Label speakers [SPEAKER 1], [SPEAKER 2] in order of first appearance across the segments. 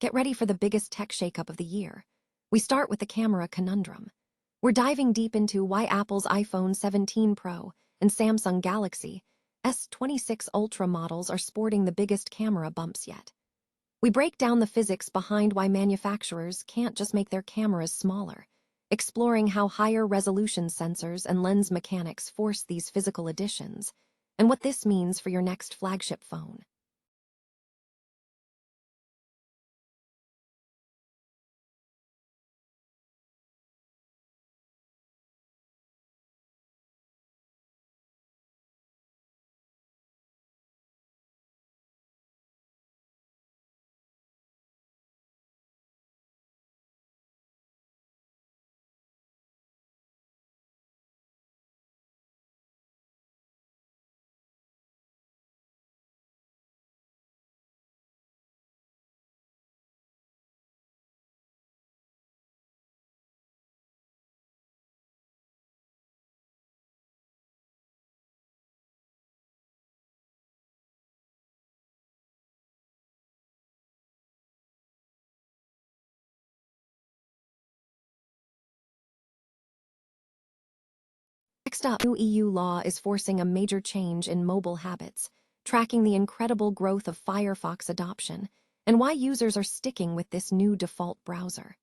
[SPEAKER 1] Get ready for the biggest tech shakeup of the year. We start with the camera conundrum. We're diving deep into why Apple's iPhone 17 Pro and Samsung Galaxy S26 Ultra models are sporting the biggest camera bumps yet. We break down the physics behind why manufacturers can't just make their cameras smaller, exploring how higher resolution sensors and lens mechanics force these physical additions, and what this means for your next flagship phone. Next up, new EU law is forcing a major change in mobile habits, tracking the incredible growth of Firefox adoption, and why users are sticking with this new default browser.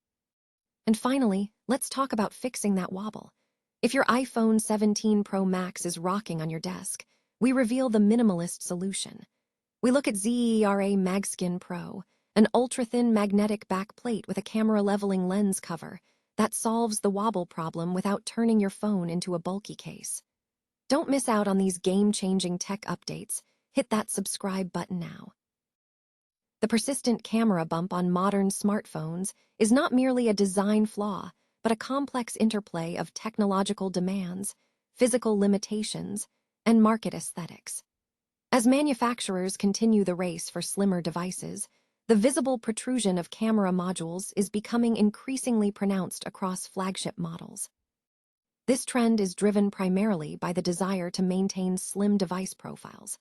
[SPEAKER 1] And finally, let's talk about fixing that wobble. If your iPhone 17 Pro Max is rocking on your desk, we reveal the minimalist solution. We look at ZEERA MagSkin Pro, an ultra-thin magnetic backplate with a camera-leveling lens cover that solves the wobble problem without turning your phone into a bulky case. Don't miss out on these game-changing tech updates. Hit that subscribe button now. The persistent camera bump on modern smartphones is not merely a design flaw, but a complex interplay of technological demands, physical limitations, and market aesthetics. As manufacturers continue the race for slimmer devices, the visible protrusion of camera modules is becoming increasingly pronounced across flagship models. This trend is driven primarily by the desire to maintain slim device profiles.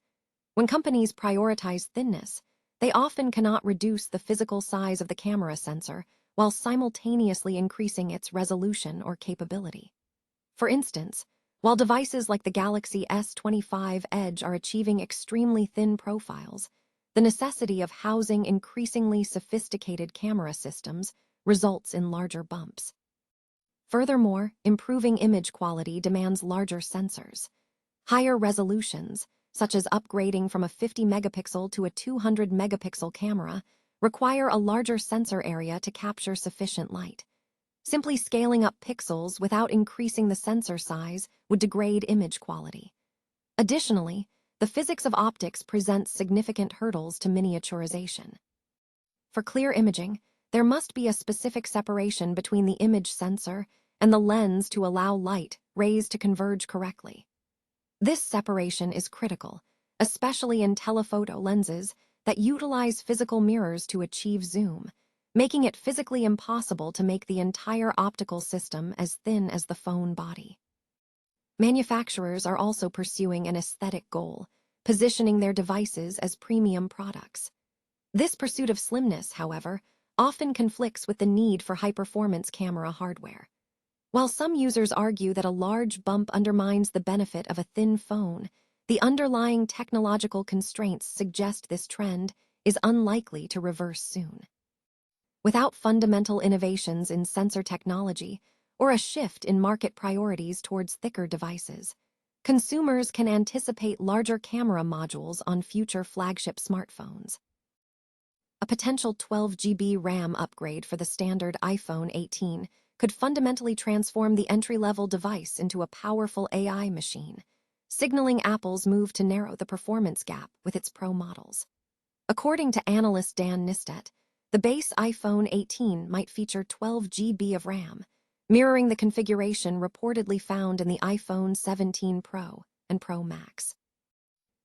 [SPEAKER 1] When companies prioritize thinness, they often cannot reduce the physical size of the camera sensor while simultaneously increasing its resolution or capability. For instance, while devices like the Galaxy S25 Edge are achieving extremely thin profiles, the necessity of housing increasingly sophisticated camera systems results in larger bumps. Furthermore, improving image quality demands larger sensors. Higher resolutions, such as upgrading from a 50-megapixel to a 200-megapixel camera, require a larger sensor area to capture sufficient light. Simply scaling up pixels without increasing the sensor size would degrade image quality. Additionally, the physics of optics presents significant hurdles to miniaturization. For clear imaging, there must be a specific separation between the image sensor and the lens to allow light rays to converge correctly. This separation is critical, especially in telephoto lenses that utilize physical mirrors to achieve zoom, making it physically impossible to make the entire optical system as thin as the phone body. Manufacturers are also pursuing an aesthetic goal, positioning their devices as premium products. This pursuit of slimness, however, often conflicts with the need for high-performance camera hardware. While some users argue that a large bump undermines the benefit of a thin phone, the underlying technological constraints suggest this trend is unlikely to reverse soon. Without fundamental innovations in sensor technology or a shift in market priorities towards thicker devices, consumers can anticipate larger camera modules on future flagship smartphones. A potential 12 GB RAM upgrade for the standard iPhone 18 could fundamentally transform the entry-level device into a powerful AI machine, signaling Apple's move to narrow the performance gap with its Pro models. According to analyst Dan Nistet, the base iPhone 18 might feature 12 GB of RAM, mirroring the configuration reportedly found in the iPhone 17 Pro and Pro Max.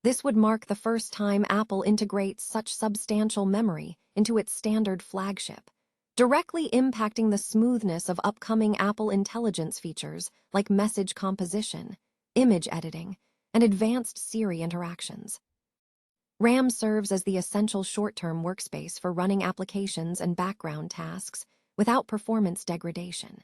[SPEAKER 1] This would mark the first time Apple integrates such substantial memory into its standard flagship, directly impacting the smoothness of upcoming Apple Intelligence features like message composition, image editing, and advanced Siri interactions. RAM serves as the essential short-term workspace for running applications and background tasks without performance degradation.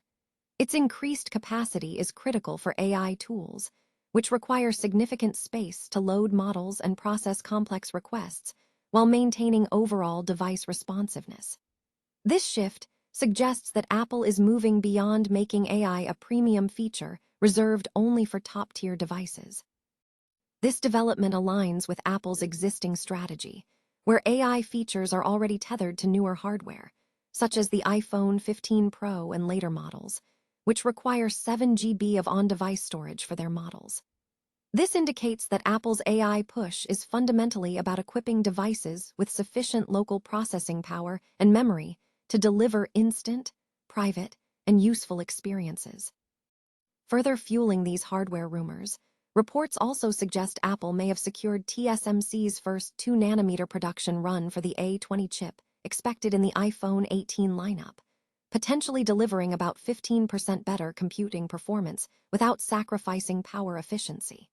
[SPEAKER 1] Its increased capacity is critical for AI tools, which require significant space to load models and process complex requests while maintaining overall device responsiveness. This shift suggests that Apple is moving beyond making AI a premium feature reserved only for top-tier devices. This development aligns with Apple's existing strategy, where AI features are already tethered to newer hardware, such as the iPhone 15 Pro and later models, which require 7 GB of on-device storage for their models. This indicates that Apple's AI push is fundamentally about equipping devices with sufficient local processing power and memory to deliver instant, private, and useful experiences. Further fueling these hardware rumors, reports also suggest Apple may have secured TSMC's first 2nm production run for the A20 chip, expected in the iPhone 18 lineup, potentially delivering about 15% better computing performance without sacrificing power efficiency.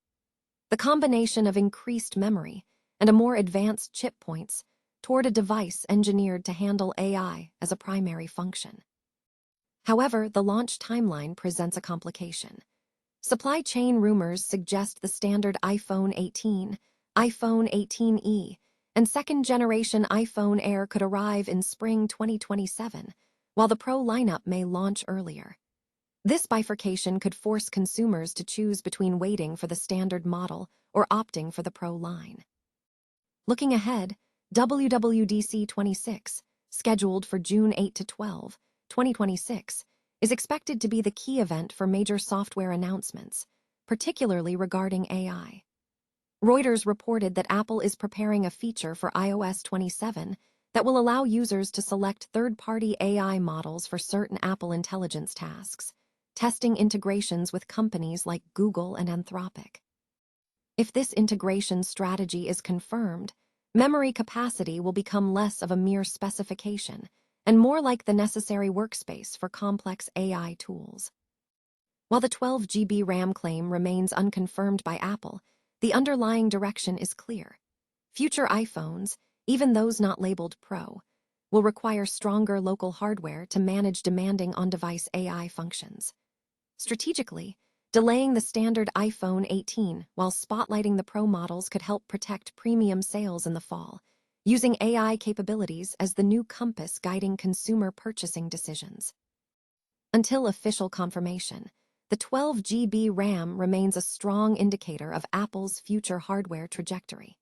[SPEAKER 1] The combination of increased memory and a more advanced chip points toward a device engineered to handle AI as a primary function. However, the launch timeline presents a complication. Supply chain rumors suggest the standard iPhone 18, iPhone 18e, and second-generation iPhone Air could arrive in spring 2027, while the Pro lineup may launch earlier. This bifurcation could force consumers to choose between waiting for the standard model or opting for the Pro line. Looking ahead, WWDC 26, scheduled for June 8 to 12, 2026, is expected to be the key event for major software announcements, particularly regarding AI. Reuters reported that Apple is preparing a feature for iOS 27 that will allow users to select third-party AI models for certain Apple Intelligence tasks, testing integrations with companies like Google and Anthropic. If this integration strategy is confirmed, memory capacity will become less of a mere specification and more like the necessary workspace for complex AI tools. While the 12 GB RAM claim remains unconfirmed by Apple, the underlying direction is clear. Future iPhones, even those not labeled Pro, will require stronger local hardware to manage demanding on-device AI functions. Strategically, delaying the standard iPhone 18 while spotlighting the Pro models could help protect premium sales in the fall, using AI capabilities as the new compass guiding consumer purchasing decisions. Until official confirmation, the 12 GB RAM remains a strong indicator of Apple's future hardware trajectory.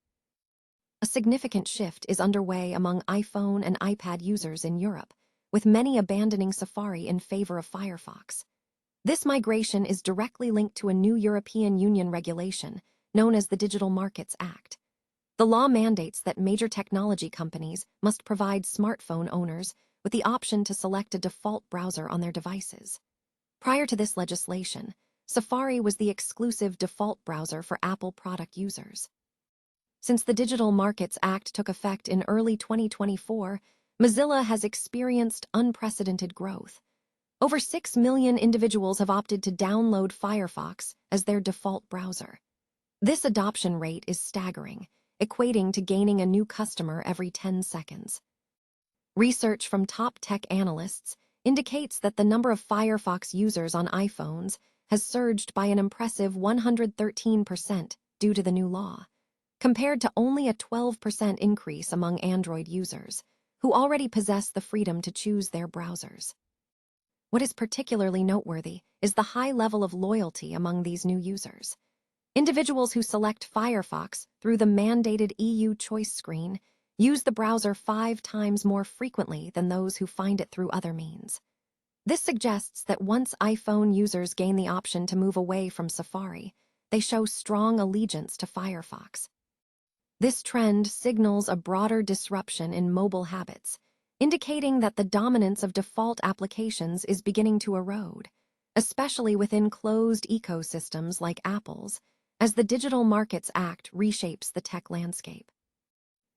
[SPEAKER 1] A significant shift is underway among iPhone and iPad users in Europe, with many abandoning Safari in favor of Firefox. This migration is directly linked to a new European Union regulation known as the Digital Markets Act. The law mandates that major technology companies must provide smartphone owners with the option to select a default browser on their devices. Prior to this legislation, Safari was the exclusive default browser for Apple product users. Since the Digital Markets Act took effect in early 2024, Mozilla has experienced unprecedented growth. Over 6 million individuals have opted to download Firefox as their default browser. This adoption rate is staggering, equating to gaining a new customer every 10 seconds. Research from top tech analysts indicates that the number of Firefox users on iPhones has surged by an impressive 113% due to the new law, compared to only a 12% increase among Android users, who already possess the freedom to choose their browsers. What is particularly noteworthy is the high level of loyalty among these new users. Individuals who select Firefox through the mandated EU choice screen use the browser 5 times more frequently than those who find it through other means. This suggests that once iPhone users gain the option to move away from Safari, they show strong allegiance to Firefox. This trend signals a broader disruption in mobile habits, indicating that the dominance of default applications is beginning to erode, especially within closed ecosystems like Apple's, as the Digital Markets Act reshapes the tech landscape.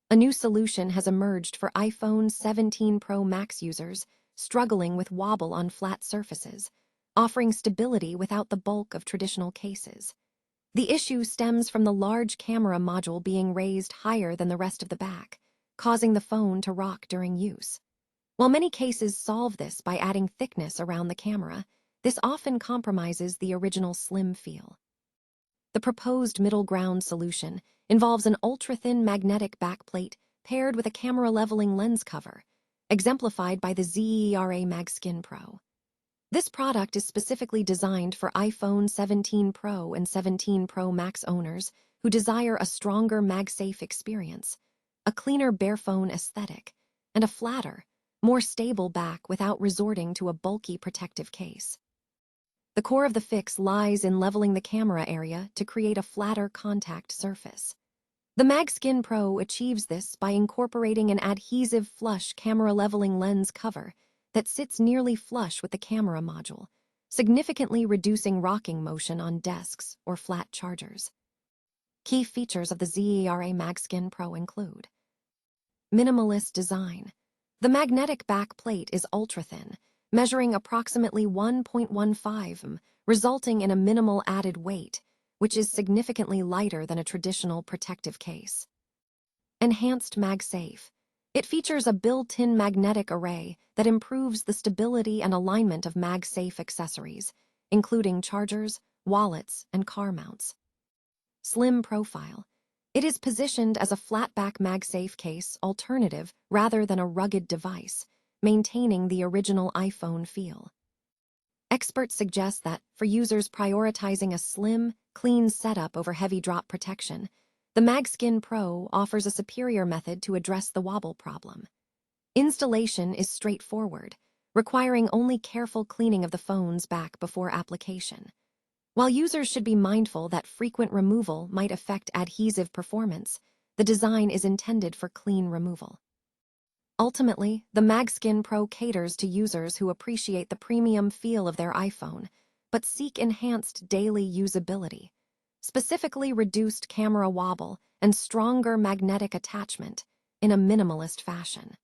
[SPEAKER 1] A new solution has emerged for iPhone 17 Pro Max users struggling with wobble on flat surfaces, offering stability without the bulk of traditional cases. The issue stems from the large camera module being raised higher than the rest of the back, causing the phone to rock during use. While many cases solve this by adding thickness around the camera, this often compromises the original slim feel. The proposed middle ground solution involves an ultra-thin magnetic backplate paired with a camera-leveling lens cover, exemplified by the ZEERA MagSkin Pro. This product is specifically designed for iPhone 17 Pro and 17 Pro Max owners who desire a stronger MagSafe experience, a cleaner bare phone aesthetic, and a flatter, more stable back without resorting to a bulky protective case. The core of the fix lies in leveling the camera area to create a flatter contact surface. The MagSkin Pro achieves this by incorporating an adhesive flush camera leveling lens cover that sits nearly flush with the camera module, significantly reducing rocking motion on desks or flat chargers. Key features of the ZEERA MagSkin Pro include minimalist design. The magnetic back plate is ultra-thin, measuring approximately 1.15 m, resulting in a minimal added weight, which is significantly lighter than a traditional protective case. Enhanced MagSafe. It features a built-in magnetic array that improves the stability and alignment of MagSafe accessories, including chargers, wallets, and car mounts. Slim profile. It is positioned as a flat-back MagSafe case alternative rather than a rugged device, maintaining the original iPhone feel. Experts suggest that, for users prioritizing a slim, clean setup over heavy drop protection, the MagSkin Pro offers a superior method to address the wobble problem. Installation is straightforward, requiring only careful cleaning of the phone's back before application. While users should be mindful that frequent removal might affect adhesive performance, the design is intended for clean removal. Ultimately, the MagSkin Pro caters to users who appreciate the premium feel of their iPhone, but seek enhanced daily usability, specifically reduced camera wobble and stronger magnetic attachment in a minimalist fashion.